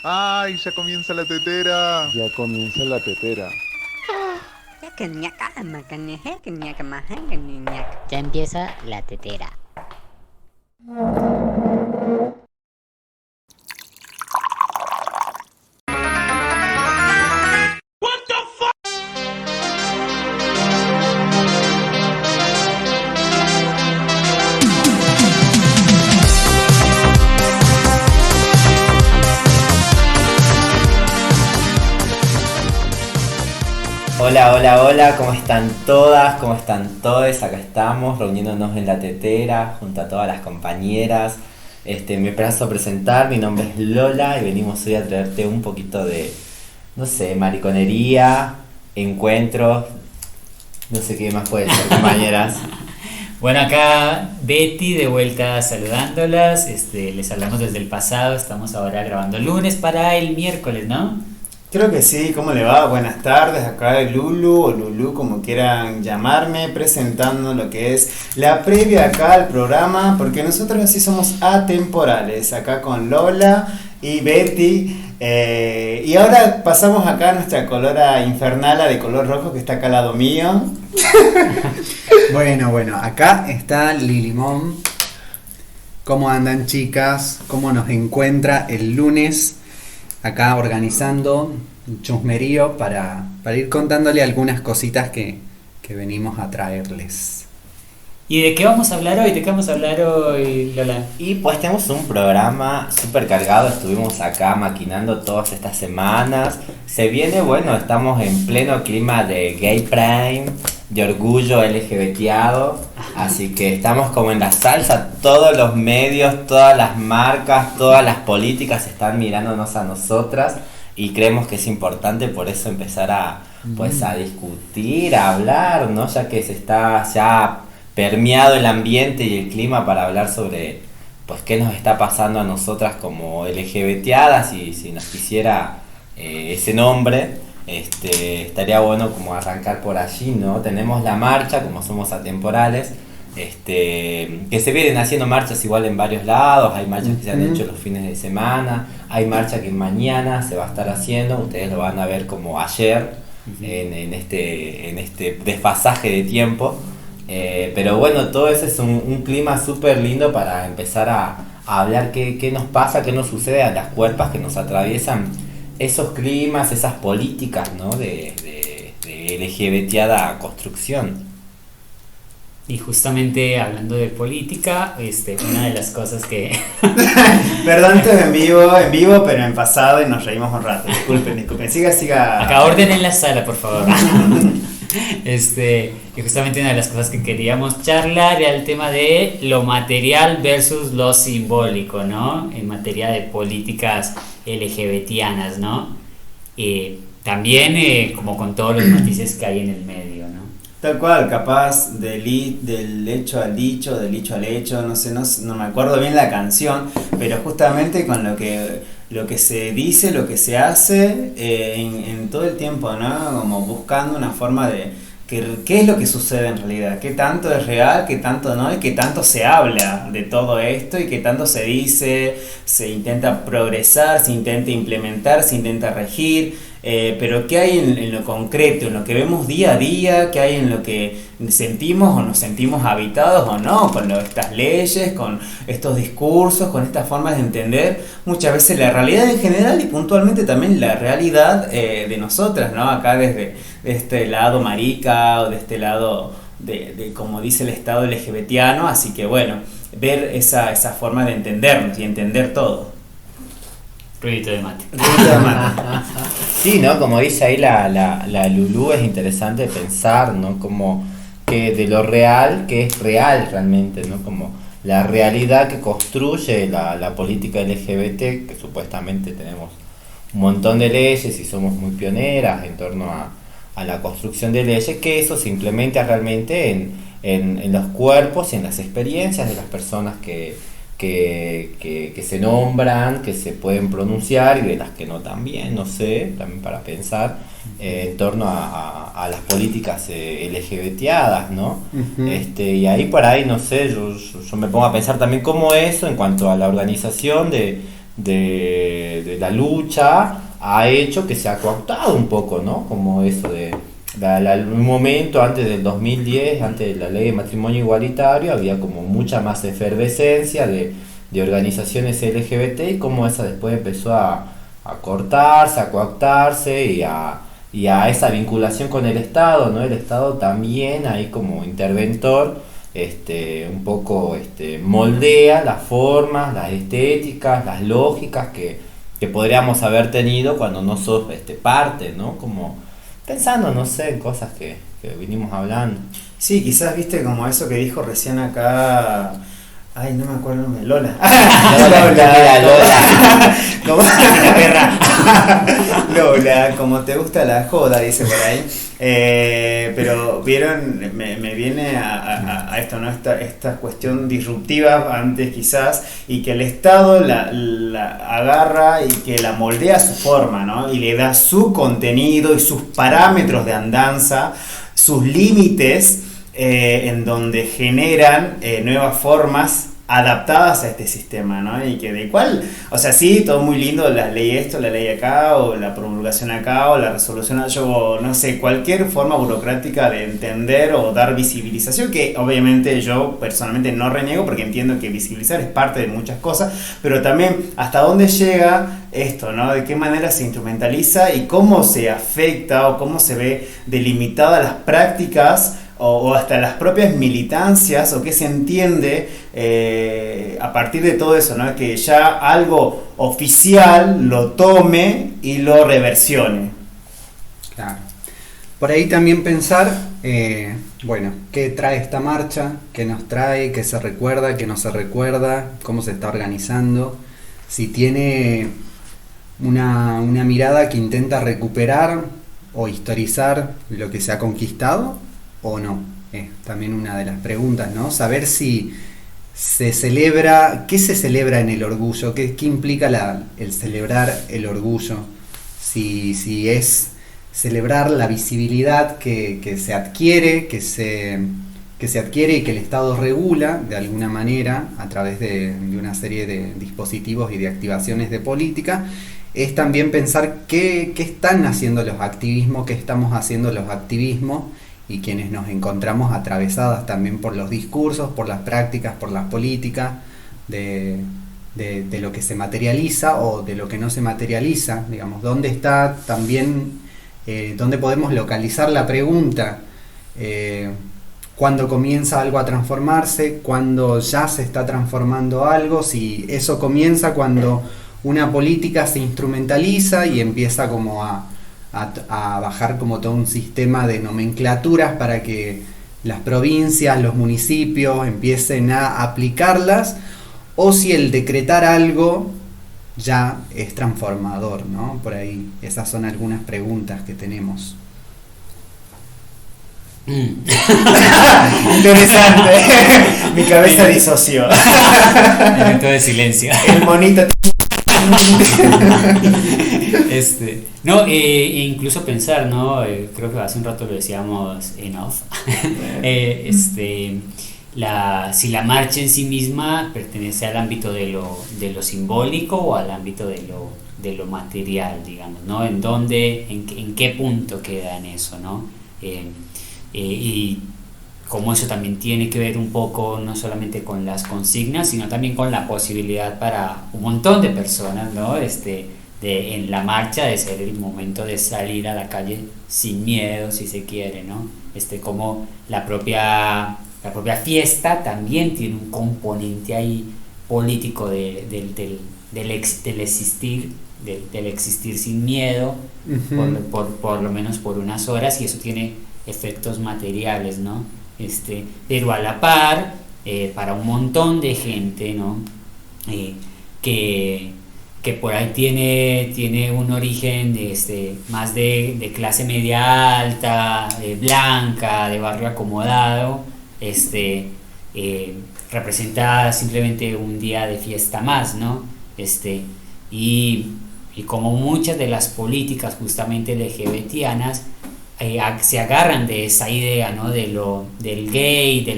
¡Ay, ya comienza la tetera! Ya comienza la tetera. Ya empieza la tetera. Hola, hola, hola, ¿cómo están todas? ¿Cómo están todos? Acá estamos reuniéndonos en la tetera junto a todas las compañeras. Me paso a presentar, mi nombre es Lola y venimos hoy a traerte un poquito de, no sé, mariconería, encuentros, no sé qué más puede ser, compañeras. Bueno, acá Betty de vuelta saludándolas, les hablamos desde el pasado, estamos ahora grabando lunes para el miércoles, ¿no? Creo que sí, ¿cómo le va? Buenas tardes, acá de Lulu o Lulu, como quieran llamarme, presentando lo que es la previa acá al programa, porque nosotros así somos atemporales, acá con Lola y Betty, y ahora pasamos acá a nuestra colora infernala de color rojo que está acá al lado mío. Bueno, acá está Lilimón. ¿Cómo andan, chicas? ¿Cómo nos encuentra el lunes? Acá organizando un chusmerío para ir contándole algunas cositas que venimos a traerles. ¿Y de qué vamos a hablar hoy? ¿De qué vamos a hablar hoy, Lola? Y pues tenemos un programa súper cargado, estuvimos acá maquinando todas estas semanas. Se viene, bueno, estamos en pleno clima de Gay Pride, de orgullo LGBTiado, así que estamos como en la salsa, todos los medios, todas las marcas, todas las políticas están mirándonos a nosotras y creemos que es importante por eso empezar a discutir, a hablar, ¿no? Ya que se está ya permeado el ambiente y el clima para hablar sobre pues qué nos está pasando a nosotras como LGBTiadas y si nos quisiera ese nombre. Estaría bueno como arrancar por allí, ¿no? Tenemos la marcha, como somos atemporales, que se vienen haciendo marchas igual en varios lados, hay marchas que se han hecho los fines de semana, hay marcha que mañana se va a estar haciendo, ustedes lo van a ver como ayer, en este desfasaje de tiempo, pero bueno, todo eso es un clima súper lindo para empezar a hablar qué nos pasa, qué nos sucede a las cuerpas que nos atraviesan esos climas, esas políticas, ¿no? de LGBTiada construcción. Y justamente hablando de política, una de las cosas que... Perdón, esto es en vivo, pero en pasado y nos reímos un rato. Disculpen. Siga. Acá orden en la sala, por favor. Y justamente una de las cosas que queríamos charlar era el tema de lo material versus lo simbólico, ¿no? En materia de políticas LGBTianas, ¿no? También como con todos los matices que hay en el medio, ¿no? Tal cual, capaz del hecho al dicho, del dicho al hecho, no sé, no me acuerdo bien la canción, pero justamente con lo que se dice, lo que se hace en todo el tiempo, ¿no? Como buscando una forma de qué es lo que sucede en realidad, qué tanto es real, qué tanto no, y qué tanto se habla de todo esto, y qué tanto se dice, se intenta progresar, se intenta implementar, se intenta regir. Pero qué hay en lo concreto, en lo que vemos día a día, qué hay en lo que sentimos o nos sentimos habitados o no, con estas leyes, con estos discursos, con estas formas de entender muchas veces la realidad en general y puntualmente también la realidad de nosotras, ¿no? Acá desde este lado marica o de este lado de como dice el Estado LGBTiano, así que bueno, ver esa forma de entendernos y entender todo. Ruidito de mate. Sí, ¿no? Como dice ahí la Lulú, es interesante pensar, ¿no? Como que de lo real, que es real realmente, ¿no? Como la realidad que construye la política LGBT, que supuestamente tenemos un montón de leyes y somos muy pioneras en torno a la construcción de leyes, que eso se implementa realmente en los cuerpos y en las experiencias de las personas que se nombran, que se pueden pronunciar y de las que no también, no sé, también para pensar en torno a las políticas LGBTiadas, ¿no? Y ahí por ahí, no sé, yo me pongo a pensar también cómo eso en cuanto a la organización de de la lucha ha hecho que se ha cooptado un poco, ¿no? Como eso de un momento antes del 2010, antes de la ley de matrimonio igualitario, había como mucha más efervescencia de organizaciones LGBT y como esa después empezó a cortarse, a cooptarse y a esa vinculación con el Estado, ¿no? El Estado también ahí como interventor un poco moldea las formas, las estéticas, las lógicas que podríamos haber tenido cuando no sos parte, ¿no? Como pensando, no sé, en cosas que vinimos hablando. Sí, quizás viste como eso que dijo recién acá. Ay, no me acuerdo el nombre. Lola. Lola. Como... Lola, como te gusta la joda, dice por ahí. Pero vieron, me viene a esto, ¿no? Esta cuestión disruptiva antes quizás, y que el Estado la agarra y que la moldea a su forma, ¿no? Y le da su contenido y sus parámetros de andanza, sus límites, en donde generan nuevas formas adaptadas a este sistema, ¿no? Y que de igual, o sea, sí, todo muy lindo, la ley esto, la ley acá, o la promulgación acá, o la resolución, yo no sé, cualquier forma burocrática de entender o dar visibilización, que obviamente yo personalmente no reniego, porque entiendo que visibilizar es parte de muchas cosas, pero también hasta dónde llega esto, ¿no? De qué manera se instrumentaliza y cómo se afecta o cómo se ve delimitada las prácticas o hasta las propias militancias, o qué se entiende a partir de todo eso, ¿no? Que ya algo oficial lo tome y lo reversione. Claro. Por ahí también pensar, bueno, qué trae esta marcha, qué nos trae, qué se recuerda, qué no se recuerda, cómo se está organizando, si tiene una mirada que intenta recuperar o historizar lo que se ha conquistado o no. Es también una de las preguntas, ¿no? Saber si se celebra, ¿qué se celebra en el orgullo? ¿Qué implica el celebrar el orgullo? Si es celebrar la visibilidad que se adquiere, que se adquiere y que el Estado regula de alguna manera a través de una serie de dispositivos y de activaciones de política. Es también pensar qué están haciendo los activismos, qué estamos haciendo los activismos, y quienes nos encontramos atravesadas también por los discursos, por las prácticas, por las políticas de lo que se materializa o de lo que no se materializa, digamos, dónde está también, dónde podemos localizar la pregunta, cuándo comienza algo a transformarse, cuándo ya se está transformando algo, si eso comienza cuando una política se instrumentaliza y empieza como a bajar como todo un sistema de nomenclaturas para que las provincias, los municipios empiecen a aplicarlas, o si el decretar algo ya es transformador, ¿no? Por ahí, esas son algunas preguntas que tenemos. Interesante. Mi cabeza disoció. Momento de silencio. El monito. No, incluso pensar, ¿no? Creo que hace un rato lo decíamos en off. Si la marcha en sí misma pertenece al ámbito de lo simbólico o al ámbito de lo material, digamos, ¿no? En qué punto queda en eso, ¿no? Y como eso también tiene que ver un poco no solamente con las consignas, sino también con la posibilidad para un montón de personas, ¿no? En la marcha de ser el momento de salir a la calle sin miedo, si se quiere, ¿no? Como la propia fiesta también tiene un componente ahí político del existir sin miedo, uh-huh. por lo menos por unas horas, y eso tiene efectos materiales, ¿no? Pero a la par, para un montón de gente, ¿no? Que por ahí tiene un origen más de clase media alta, blanca, de barrio acomodado, representa simplemente un día de fiesta más, ¿no? Y como muchas de las políticas justamente LGBTianas se agarran de esa idea, ¿no? Del gay, de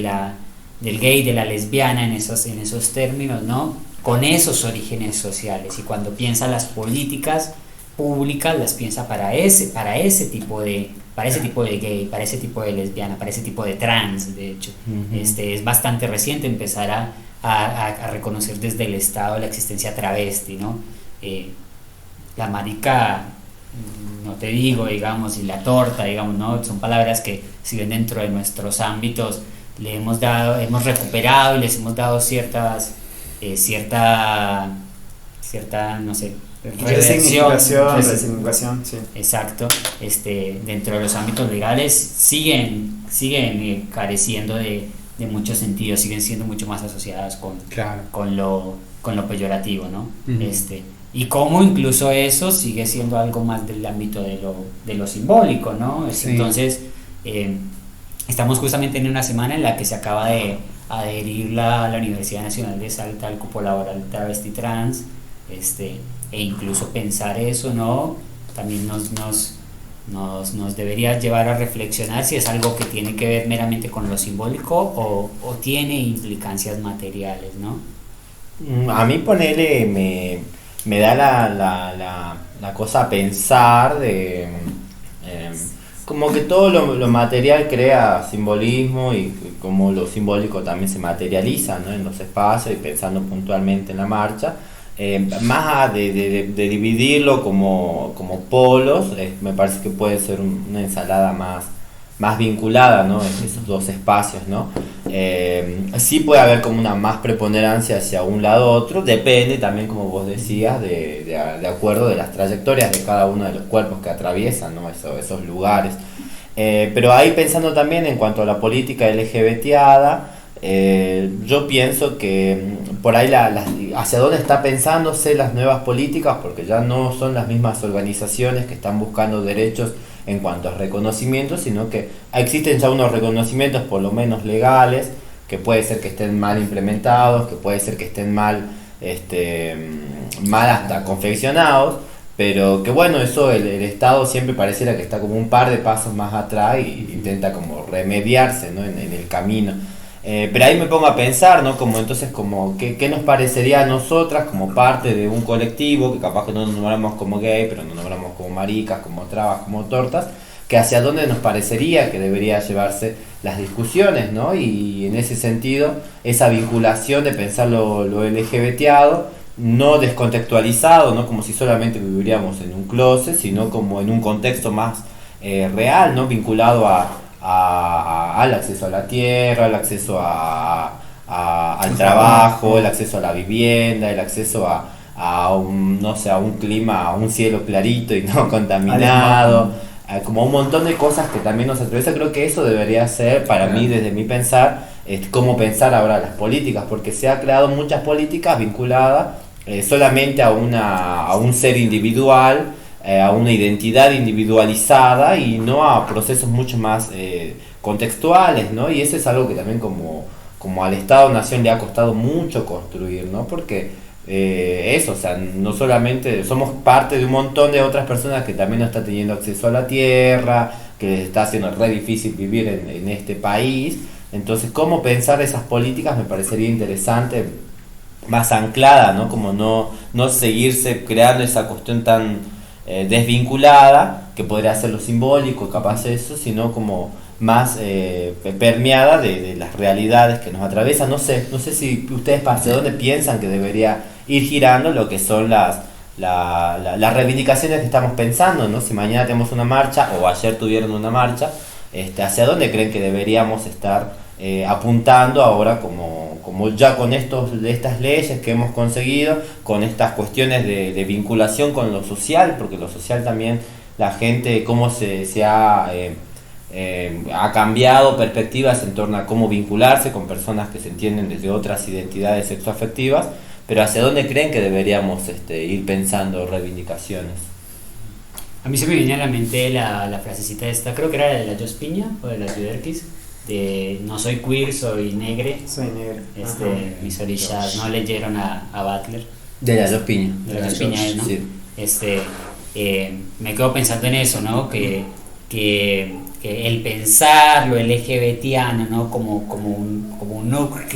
la lesbiana en esos términos, ¿no? con esos orígenes sociales, y cuando piensa las políticas públicas las piensa para ese tipo de gay, para ese tipo de lesbiana, para ese tipo de trans. De hecho, es bastante reciente empezar a reconocer desde el Estado la existencia travesti, ¿no? La marica, no te digo, digamos, y la torta, digamos, ¿no? Son palabras que, si bien dentro de nuestros ámbitos hemos recuperado y les hemos dado cierta, no sé, resignificación, sí. Exacto. Dentro de los ámbitos legales siguen careciendo de muchos sentidos, siguen siendo mucho más asociadas Claro. con lo peyorativo, ¿no? Ujú. Y cómo incluso eso sigue siendo algo más del ámbito de lo simbólico, ¿no? Sí. Entonces, estamos justamente en una semana en la que se acaba de adherir la Universidad Nacional de Salta al cupo laboral travesti trans, e incluso pensar eso, ¿no? También nos debería llevar a reflexionar si es algo que tiene que ver meramente con lo simbólico o tiene implicancias materiales, ¿no? A mí ponele, me da la cosa a pensar de como que todo lo material crea simbolismo y como lo simbólico también se materializa, ¿no? En los espacios, y pensando puntualmente en la marcha. Más de dividirlo como polos, me parece que puede ser una ensalada más vinculada, ¿no? En esos dos espacios, ¿no? Sí puede haber como una más preponderancia hacia un lado u otro, depende también, como vos decías, de acuerdo de las trayectorias de cada uno de los cuerpos que atraviesan, ¿no? Esos lugares. Pero ahí, pensando también en cuanto a la política LGBTiada, yo pienso que por ahí hacia dónde está pensándose las nuevas políticas, porque ya no son las mismas organizaciones que están buscando derechos en cuanto a reconocimientos, sino que existen ya unos reconocimientos, por lo menos legales, que puede ser que estén mal implementados, que puede ser que estén mal hasta confeccionados, pero que bueno, eso el Estado siempre pareciera que está como un par de pasos más atrás y intenta como remediarse, ¿no? en el camino. Pero ahí me pongo a pensar, ¿no? Como entonces, como ¿qué nos parecería a nosotras como parte de un colectivo, que capaz que no nos nombramos como gay, pero nos nombramos como maricas, como trabas, como tortas, que hacia dónde nos parecería que debería llevarse las discusiones, ¿no? Y en ese sentido, esa vinculación de pensar lo LGBTiado, no descontextualizado, no como si solamente viviríamos en un closet, sino como en un contexto más real, ¿no? Vinculado al acceso a la tierra, al acceso al trabajo, el acceso a la vivienda, el acceso a un, no sé, a un clima, a un cielo clarito y no contaminado, como un montón de cosas que también nos atraviesan. Creo que eso debería ser, para mí, desde mi pensar, cómo pensar ahora las políticas, porque se ha creado muchas políticas vinculadas solamente a un ser individual, a una identidad individualizada y no a procesos mucho más contextuales, ¿no? Y eso es algo que también como al Estado-Nación le ha costado mucho construir, ¿no? Porque eso, o sea, no solamente somos parte de un montón de otras personas que también no están teniendo acceso a la tierra, que les está haciendo re difícil vivir en este país. Entonces, cómo pensar esas políticas me parecería interesante, más anclada, ¿no? Como no seguirse creando esa cuestión tan desvinculada, que podría ser lo simbólico, capaz eso, sino como más permeada de las realidades que nos atraviesan. No sé si ustedes hacia dónde piensan que debería ir girando lo que son las reivindicaciones que estamos pensando, ¿no? Si mañana tenemos una marcha, o ayer tuvieron una marcha, hacia dónde creen que deberíamos estar apuntando ahora, como ya con estas leyes que hemos conseguido, con estas cuestiones de vinculación con lo social, porque lo social también, la gente, cómo se ha cambiado perspectivas en torno a cómo vincularse con personas que se entienden desde otras identidades sexoafectivas, pero hacia dónde creen que deberíamos ir pensando reivindicaciones. A mí se me viene a la mente la frasecita esta, creo que era de la Jos Piña o de la Juderquis, de no soy queer, soy negre. Soy negro. Mis orillas no leyeron a Butler. De la Jos Piña. De la Jos Piña, ¿no? Sí. Me quedo pensando en eso, ¿no? Que el pensar lo LGBTiano, ¿no? como un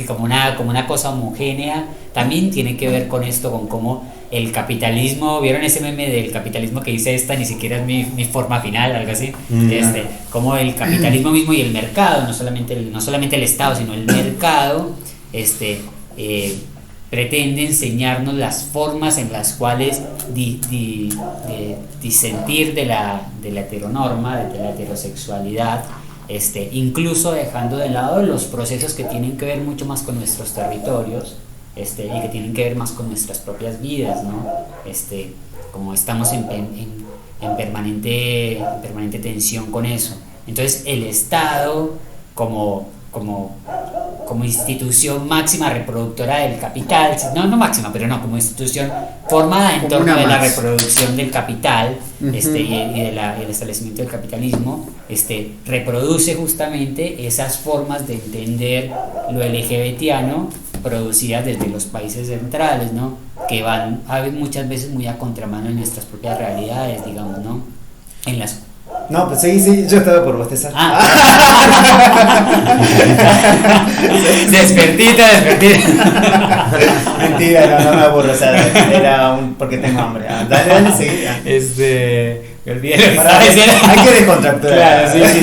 como una cosa homogénea, también tiene que ver con esto, con cómo el capitalismo, ¿vieron ese meme del capitalismo que dice esta ni siquiera es mi forma final, algo así? Como el capitalismo mismo y el mercado, no solamente el Estado, sino el mercado, pretende enseñarnos las formas en las cuales disentir de la heteronorma, de la heterosexualidad, incluso dejando de lado los procesos que tienen que ver mucho más con nuestros territorios, y que tienen que ver más con nuestras propias vidas, ¿no? Como estamos en permanente tensión con eso. Entonces el Estado como institución máxima reproductora del capital, no máxima, pero no, como institución formada en Como torno una de la más. reproducción del capital, Ujú. y el establecimiento del capitalismo, reproduce justamente esas formas de entender lo LGBTiano producidas desde los países centrales, ¿no? Que van muchas veces muy a contramano en nuestras propias realidades, digamos, ¿no? En las No, pues sí, yo estaba por bostezar. Despertita. Mentira, no me aburro, o sea, era porque tengo hambre. Dale, seguí. Me olvidé lo que Para- estaba diciendo. hay que descontracturar. Claro, sí.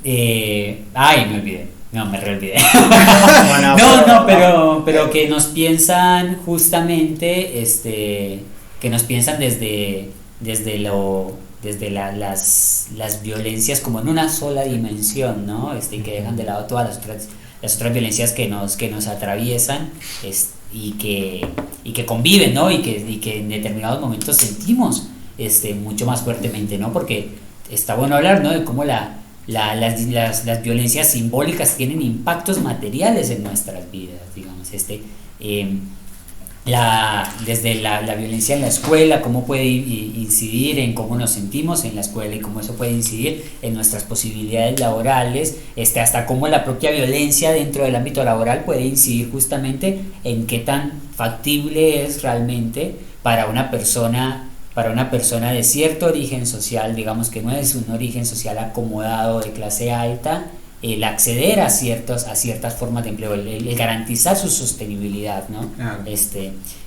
Me olvidé. No, me reolvidé. Bueno, pero que nos piensan justamente, que nos piensan desde las violencias como en una sola dimensión, ¿no? Y que dejan de lado todas las otras violencias que nos atraviesan, y que conviven, ¿no? Y que en determinados momentos sentimos mucho más fuertemente, ¿no? Porque está bueno hablar, ¿no? De cómo las violencias simbólicas tienen impactos materiales en nuestras vidas, digamos, desde la violencia en la escuela, cómo puede incidir en cómo nos sentimos en la escuela y cómo eso puede incidir en nuestras posibilidades laborales, hasta cómo la propia violencia dentro del ámbito laboral puede incidir justamente en qué tan factible es realmente para una persona de cierto origen social, digamos que no es un origen social acomodado de clase alta, el acceder a ciertas formas de empleo, el garantizar su sostenibilidad, ¿no? Claro.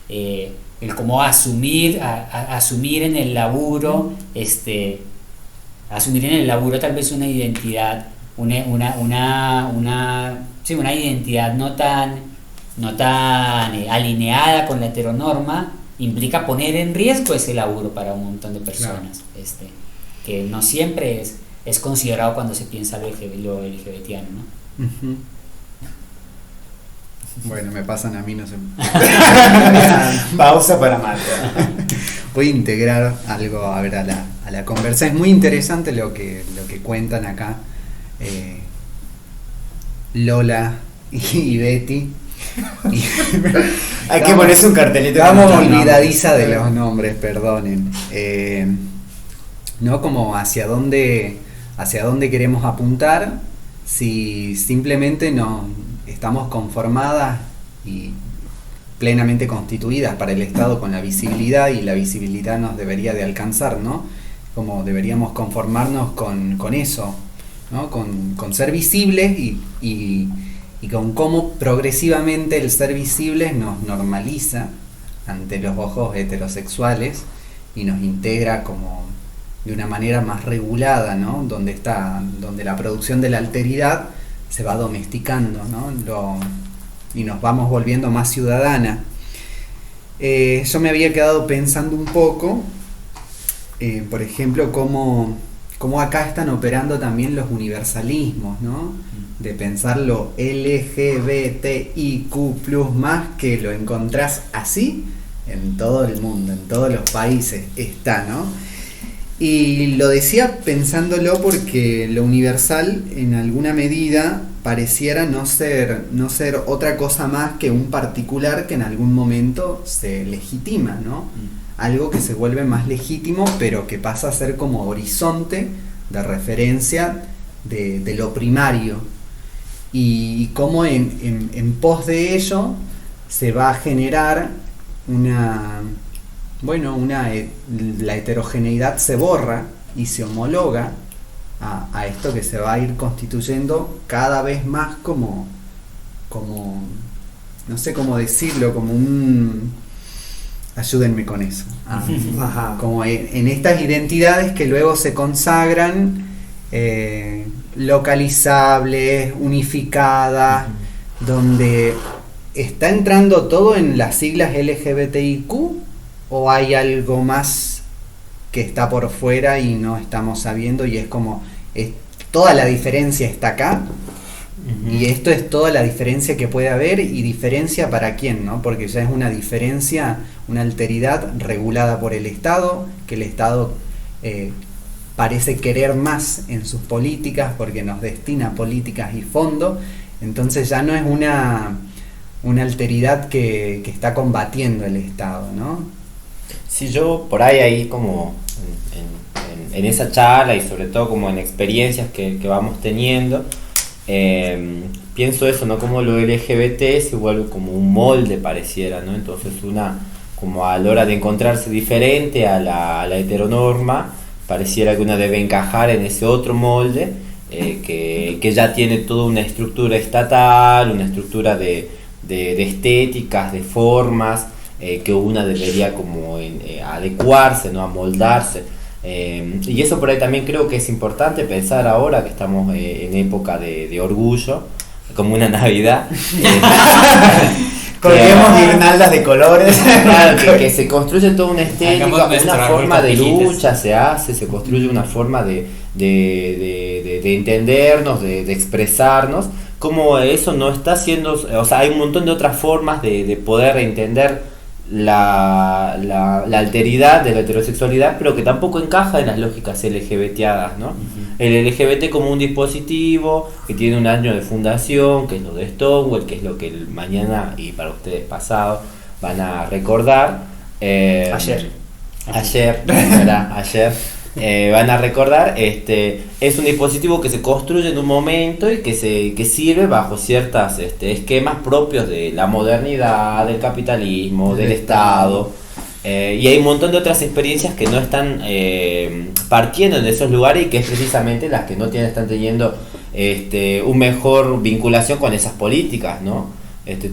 El cómo asumir en el laburo, tal vez una identidad, una identidad no tan alineada con la heteronorma, implica poner en riesgo ese laburo para un montón de personas, que no siempre es considerado cuando se piensa lo LGBTiano, ¿no? Ujú. Bueno, me pasan a mí, no sé. Pausa para Marta. Voy a integrar algo a la conversa. Es muy interesante lo que cuentan acá Lola y Betty. Hay que ponerse un cartelito. Estamos con nuestros olvidadiza nombres. de los nombres, perdonen. ¿No? Como hacia dónde queremos apuntar, si simplemente no estamos conformadas y plenamente constituidas para el Estado con la visibilidad, y la visibilidad nos debería de alcanzar, ¿no? Como deberíamos conformarnos con eso, ¿no? Con ser visibles y con cómo progresivamente el ser visibles nos normaliza ante los ojos heterosexuales y nos integra como de una manera más regulada, ¿no? Donde la producción de la alteridad se va domesticando, ¿no? Y nos vamos volviendo más ciudadana. Yo me había quedado pensando un poco, por ejemplo, cómo acá están operando también los universalismos, ¿no? De pensar lo LGBTIQ+, que lo encontrás así en todo el mundo, en todos los países está, ¿no? Y lo decía pensándolo porque lo universal en alguna medida pareciera no ser otra cosa más que un particular que en algún momento se legitima, ¿no? Algo que se vuelve más legítimo, pero que pasa a ser como horizonte de referencia de lo primario. Y cómo en pos de ello se va a generar la heterogeneidad se borra y se homologa a esto que se va a ir constituyendo cada vez más como no sé cómo decirlo, como un... Ayúdenme con eso. Ajá. Como en estas identidades que luego se consagran, localizables, unificadas, donde está entrando todo en las siglas LGBTIQ, o hay algo más que está por fuera y no estamos sabiendo, y es como toda la diferencia está acá. Y esto es toda la diferencia que puede haber, y diferencia para quién, ¿no? Porque ya es una diferencia, una alteridad regulada por el Estado, que el Estado parece querer más en sus políticas porque nos destina políticas y fondos. Entonces ya no es una alteridad que está combatiendo el Estado, ¿no? Si yo por ahí como en esa charla, y sobre todo como en experiencias que vamos teniendo, pienso eso, ¿no? Como lo LGBT se vuelve como un molde, pareciera, ¿no? Entonces como a la hora de encontrarse diferente a la heteronorma, pareciera que una debe encajar en ese otro molde, que ya tiene toda una estructura estatal, una estructura de estéticas, de formas, que una debería como adecuarse, ¿no? Amoldarse. Y eso por ahí también creo que es importante pensar ahora que estamos en época de orgullo, como una Navidad. Colguemos guirnaldas de colores. Claro, que se construye toda una estética, Hagamos nuestro una árbol forma con de pillitas. lucha se construye una forma de entendernos, de expresarnos, como eso no está siendo, o sea, hay un montón de otras formas de poder entender la alteridad de la heterosexualidad, pero que tampoco encaja en las lógicas LGBTadas, ¿no? El LGBT como un dispositivo que tiene un año de fundación, que es lo de Stonewall, que es lo que mañana y para ustedes pasado van a recordar. Ayer, ¿verdad? Ayer van a recordar, es un dispositivo que se construye en un momento y que sirve bajo ciertos esquemas propios de la modernidad, del capitalismo, del Estado, y hay un montón de otras experiencias que no están partiendo de esos lugares, y que es precisamente las que no están teniendo un mejor vinculación con esas políticas, ¿no?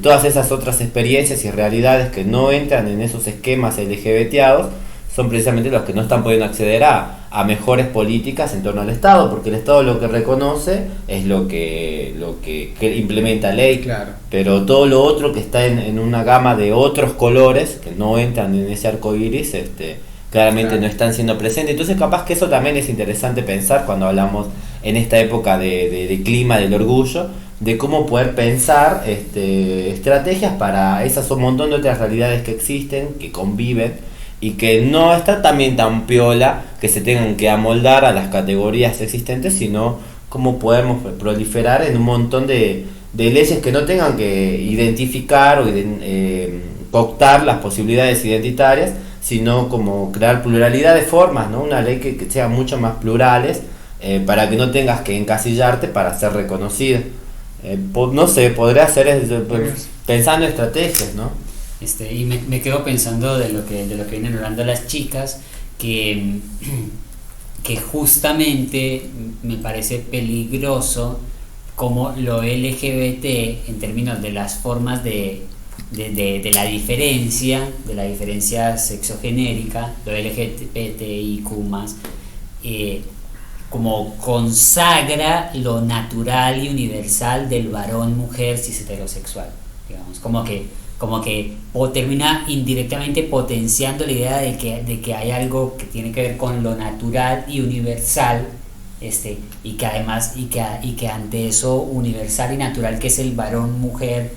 Todas esas otras experiencias y realidades que no entran en esos esquemas LGBTados son precisamente los que no están pudiendo acceder a mejores políticas en torno al Estado, porque el Estado lo que reconoce es lo que implementa ley, Claro. pero todo lo otro que está en una gama de otros colores que no entran en ese arco iris, claramente Claro. no están siendo presentes. Entonces capaz que eso también es interesante pensar cuando hablamos en esta época de clima del orgullo, de cómo poder pensar estrategias para esas un montón de otras realidades que existen, que conviven, y que no está también tan piola que se tengan que amoldar a las categorías existentes, sino cómo podemos proliferar en un montón de leyes que no tengan que identificar o cooptar las posibilidades identitarias, sino como crear pluralidad de formas, ¿no? Una ley que sea mucho más plurales, para que no tengas que encasillarte para ser reconocido. No sé, podría ser pensando en estrategias, ¿no? Y me quedo pensando de lo que vienen hablando las chicas, que justamente me parece peligroso como lo LGBT, en términos de las formas de la diferencia sexogenérica, lo LGBTIQ+, como consagra lo natural y universal del varón-mujer cis heterosexual, digamos, como que o termina indirectamente potenciando la idea de que hay algo que tiene que ver con lo natural y universal, y que además y que ante eso universal y natural, que es el varón mujer,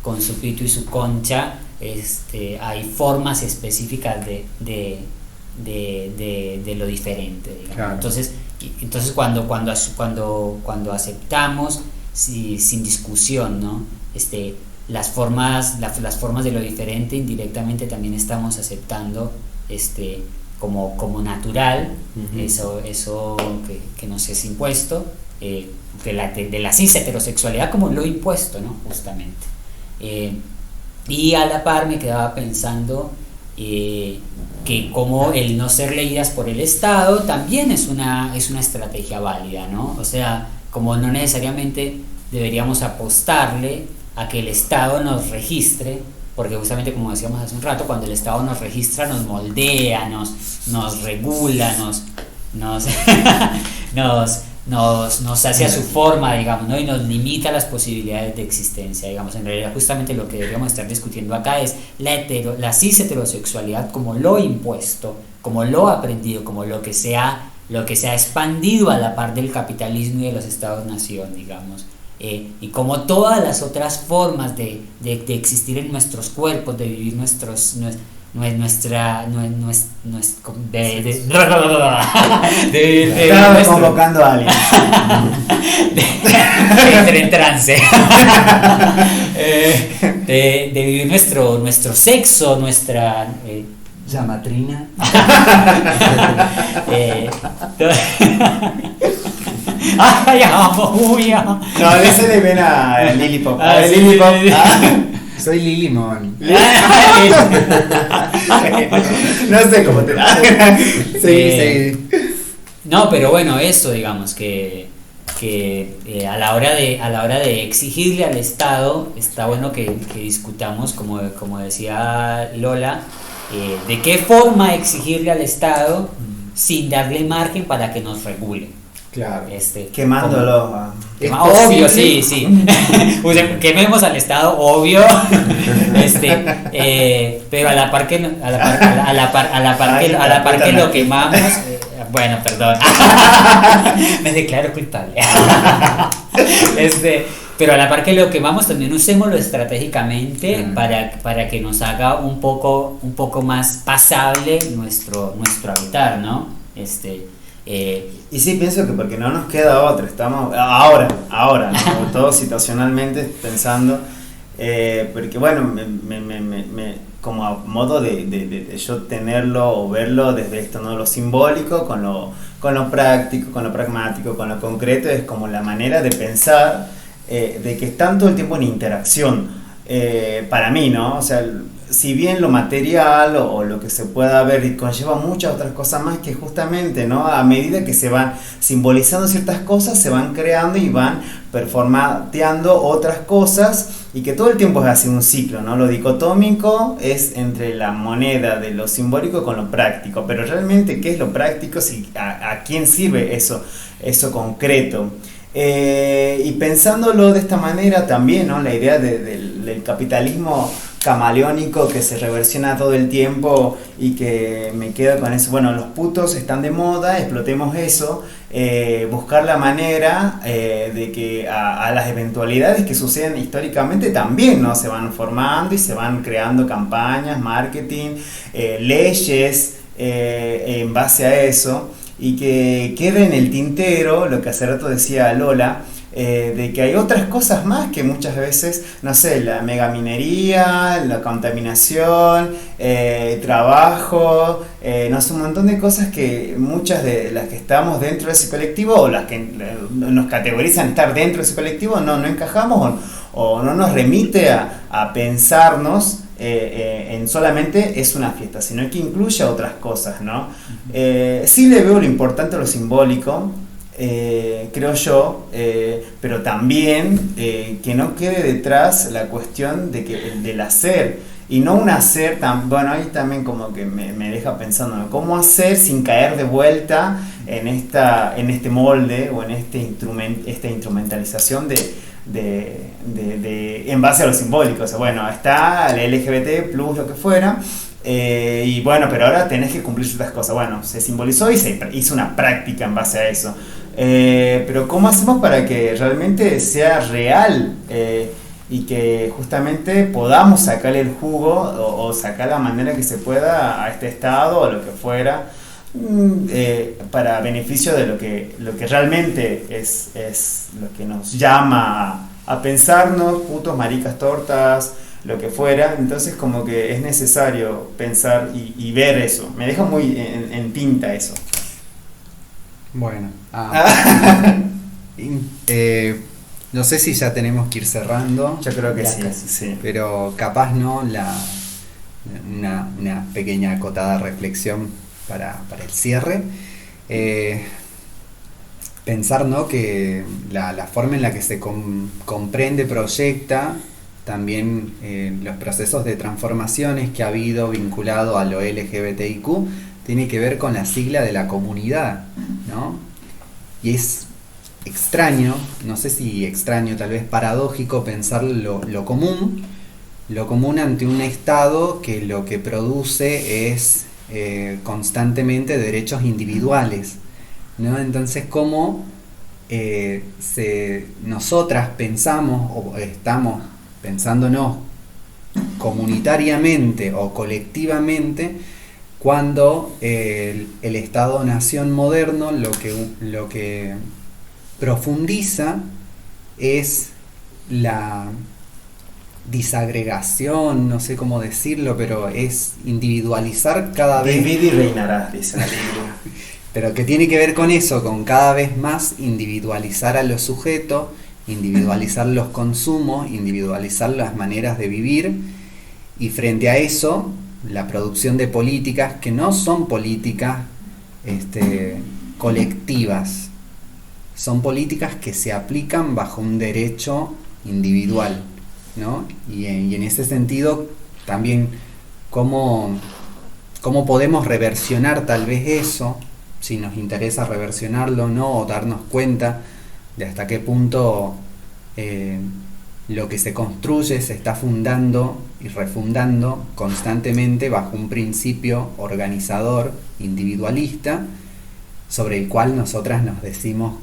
con su pito y su concha, hay formas específicas de lo diferente, digamos. Claro. Entonces cuando aceptamos sin discusión, ¿no? Las formas de lo diferente, indirectamente también estamos aceptando como natural. Uh-huh. Eso que nos es impuesto, de la cis heterosexualidad como lo impuesto, ¿no? Justamente. Y a la par me quedaba pensando que como el no ser leídas por el Estado también es una estrategia válida, ¿no? O sea, como no necesariamente deberíamos apostarle a que el Estado nos registre, porque justamente como decíamos hace un rato, cuando el Estado nos registra nos moldea, nos regula, nos hace a su forma, digamos, ¿no? Y nos limita las posibilidades de existencia, digamos. En realidad justamente lo que deberíamos estar discutiendo acá es la cis heterosexualidad como lo impuesto, como lo aprendido, como lo que se ha expandido a la par del capitalismo y de los estados-nación, digamos. Y como todas las otras formas de existir en nuestros cuerpos, de vivir Estaba convocando a alguien. Entré en trance. De vivir nuestro sexo, nuestra Llamatrina. Ay, amo, uy, amo. No, ese le ven a Lily Pop. Ah, sí, Lily Pop. sí, sí. Soy Lily Mon. No sé cómo te Sí. No, pero bueno, eso, digamos, que a la hora de exigirle al Estado, está bueno que discutamos, como decía Lola, de qué forma exigirle al Estado sin darle margen para que nos regule. Claro. Quemándolo. Obvio, sí. O sea, quememos al Estado, obvio. Pero a la par que lo quemamos, bueno, perdón. Me declaro culpable. Pero a la par que lo quemamos, también usémoslo estratégicamente para que nos haga un poco más pasable nuestro habitar, ¿no? Y sí, pienso que porque no nos queda otra, estamos ahora, ¿no? Todo situacionalmente pensando, porque bueno, como a modo de yo tenerlo o verlo desde esto, ¿no? Lo simbólico con lo práctico, con lo pragmático, con lo concreto, es como la manera de pensar, de que están todo el tiempo en interacción, para mí, ¿no? O sea, si bien lo material o lo que se pueda ver conlleva muchas otras cosas más, que justamente, ¿no? A medida que se van simbolizando ciertas cosas, se van creando y van performateando otras cosas, y que todo el tiempo es así un ciclo, ¿no? Lo dicotómico es entre la moneda de lo simbólico con lo práctico, pero realmente, ¿qué es lo práctico? ¿A quién sirve eso concreto? Y pensándolo de esta manera también, ¿no? La idea del capitalismo camaleónico que se reversiona todo el tiempo, y que me quedo con eso, bueno, los putos están de moda, explotemos eso, buscar la manera de que a las eventualidades que suceden históricamente también, ¿no? Se van formando y se van creando campañas, marketing, leyes en base a eso, y que quede en el tintero lo que hace rato decía Lola, de que hay otras cosas más que muchas veces, no sé, la megaminería, la contaminación, trabajo, no sé, un montón de cosas que muchas de las que estamos dentro de ese colectivo, o las que nos categorizan estar dentro de ese colectivo, no encajamos, o no nos remite a pensarnos en solamente es una fiesta, sino que incluye a otras cosas, ¿no? Sí le veo lo importante a lo simbólico, creo yo, pero también que no quede detrás la cuestión del hacer, y no un hacer tan, bueno, ahí también como que me deja pensando, ¿no? ¿Cómo hacer sin caer de vuelta en este molde, o en esta instrumentalización en base a lo simbólico? O sea, bueno, está el LGBT plus, lo que fuera, y bueno, pero ahora tenés que cumplir ciertas cosas. Bueno, se simbolizó y se hizo una práctica en base a eso, pero ¿cómo hacemos para que realmente sea real, y que justamente podamos sacarle el jugo, o sacar la manera que se pueda a este estado o lo que fuera, para beneficio de lo que realmente es lo que nos llama a pensarnos, putos, maricas, tortas, lo que fuera? Entonces como que es necesario pensar y ver eso. Me deja muy en tinta eso. Bueno, no sé si ya tenemos que ir cerrando, Yo creo que Ya sí, casi. sí. pero capaz no una pequeña acotada reflexión para el cierre. Pensar, ¿no?, que la forma en la que se comprende, proyecta también los procesos de transformaciones que ha habido vinculado a lo LGBTIQ tiene que ver con la sigla de la comunidad, ¿no? Y es extraño, no sé si extraño, tal vez paradójico pensar lo común ante un Estado que lo que produce es constantemente derechos individuales, ¿no? Entonces, ¿cómo nosotras pensamos o estamos pensándonos comunitariamente o colectivamente cuando el Estado-nación moderno lo que profundiza es la disagregación, no sé cómo decirlo, pero es individualizar cada vez... Vivid y reinarás, dice la Biblia. Pero que tiene que ver con eso, con cada vez más individualizar a los sujetos, individualizar los consumos, individualizar las maneras de vivir, y frente a eso, la producción de políticas que no son políticas colectivas, son políticas que se aplican bajo un derecho individual, ¿no? Y en ese sentido, también cómo podemos reversionar tal vez eso, si nos interesa reversionarlo o no, o darnos cuenta de hasta qué punto lo que se construye se está fundando y refundando constantemente bajo un principio organizador, individualista, sobre el cual nosotras nos decimos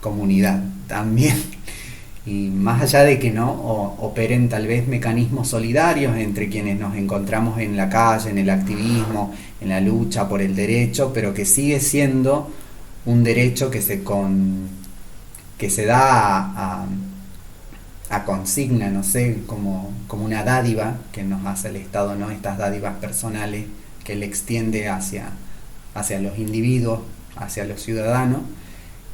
comunidad también. Y más allá de que no operen tal vez mecanismos solidarios entre quienes nos encontramos en la calle, en el activismo, en la lucha por el derecho, pero que sigue siendo un derecho que se da a consigna, no sé, como una dádiva que nos hace el Estado, ¿no? Estas dádivas personales que él extiende hacia los individuos, hacia los ciudadanos,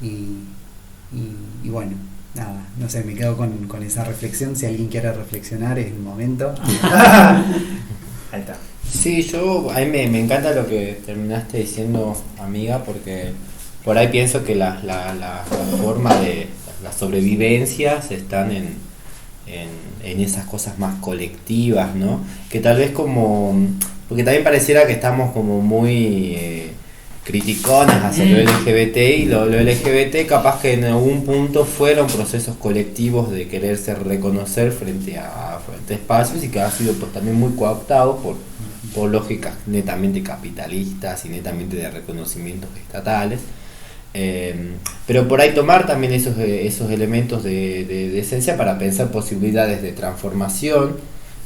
y bueno, nada, no sé, me quedo con esa reflexión. Si alguien quiere reflexionar, es el momento. Ahí está. Sí, a mí me encanta lo que terminaste diciendo, amiga, porque por ahí pienso que la forma de las sobrevivencias están en esas cosas más colectivas, ¿no? Que tal vez porque también pareciera que estamos como muy criticones hacia lo LGBT, y lo LGBT capaz que en algún punto fueron procesos colectivos de quererse reconocer frente a espacios, y que ha sido pues también muy cooptado por lógicas netamente capitalistas y netamente de reconocimientos estatales. Pero por ahí tomar también esos elementos de esencia para pensar posibilidades de transformación,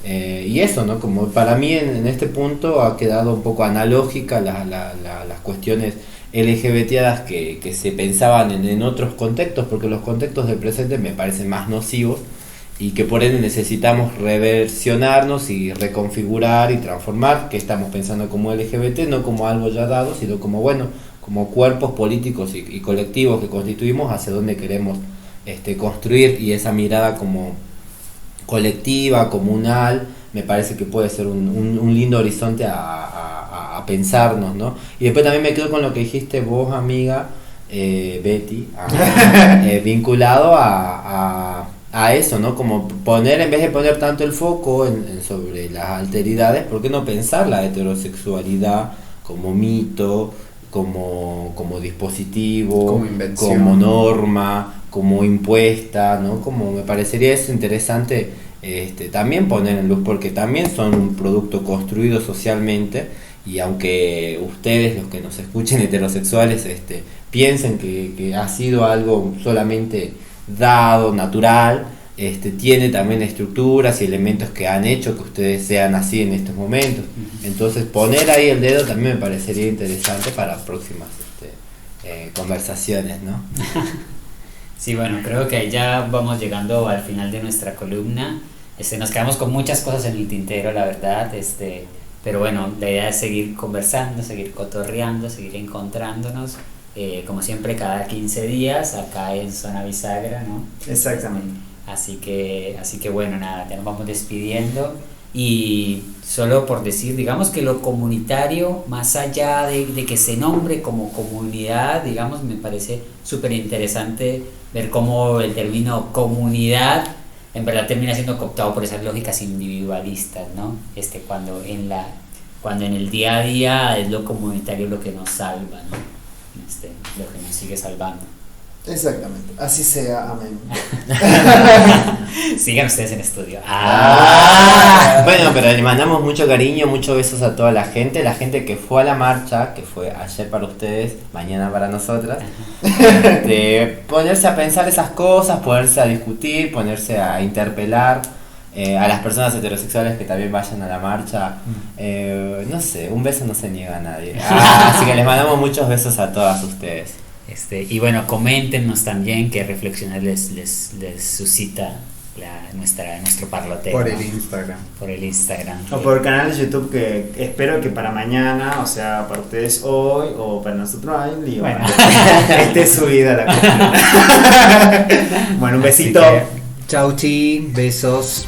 y eso, ¿no? Como para mí en este punto ha quedado un poco analógica las cuestiones LGBTadas que se pensaban en otros contextos, porque los contextos del presente me parecen más nocivos, y que por ende necesitamos reversionarnos y reconfigurar y transformar que estamos pensando como LGBT, no como algo ya dado, sino como cuerpos políticos y colectivos que constituimos hacia donde queremos construir, y esa mirada como colectiva, comunal, me parece que puede ser un lindo horizonte a pensarnos, ¿no? Y después también me quedo con lo que dijiste vos, amiga, Betty, vinculado a eso, ¿no? Como en vez de poner tanto el foco sobre las alteridades, ¿por qué no pensar la heterosexualidad como mito, como dispositivo, como invención, como norma, como impuesta, ¿no? Como me parecería eso interesante también poner en luz, porque también son un producto construido socialmente, y aunque ustedes, los que nos escuchen heterosexuales, piensen que ha sido algo solamente dado, natural, tiene también estructuras y elementos que han hecho que ustedes sean así en estos momentos. Entonces poner ahí el dedo también me parecería interesante para próximas conversaciones, ¿no? Sí, bueno, creo que ya vamos llegando al final de nuestra columna. Nos quedamos con muchas cosas en el tintero, la verdad, pero bueno, la idea es seguir conversando, seguir cotorreando, seguir encontrándonos, como siempre cada 15 días acá en Zona Bisagra, ¿no? Exactamente. Así que bueno, nada, ya nos vamos despidiendo, Y solo por decir, digamos que lo comunitario, más allá de que se nombre como comunidad, digamos, me parece súper interesante ver cómo el término comunidad en verdad termina siendo cooptado por esas lógicas individualistas, ¿no? Cuando en el día a día es lo comunitario lo que nos salva, ¿no? Lo que nos sigue salvando. Exactamente, así sea, amén. Sigan ustedes en estudio. Bueno, pero le mandamos mucho cariño, muchos besos a toda la gente que fue a la marcha, que fue ayer para ustedes, mañana para nosotras. Ponerse a pensar esas cosas, ponerse a discutir, ponerse a interpelar a las personas heterosexuales que también vayan a la marcha. No sé, un beso no se niega a nadie. Así que les mandamos muchos besos a todas ustedes. Y bueno, coméntenos también qué reflexiones les suscita nuestro parloteo. Por ¿no? el Instagram. Por el Instagram. O por el canal de YouTube que espero que para mañana, o sea, para ustedes hoy o para nosotros ahí, digo, Bueno. esté subida la cuestión. Bueno, un besito. Chau chi, besos.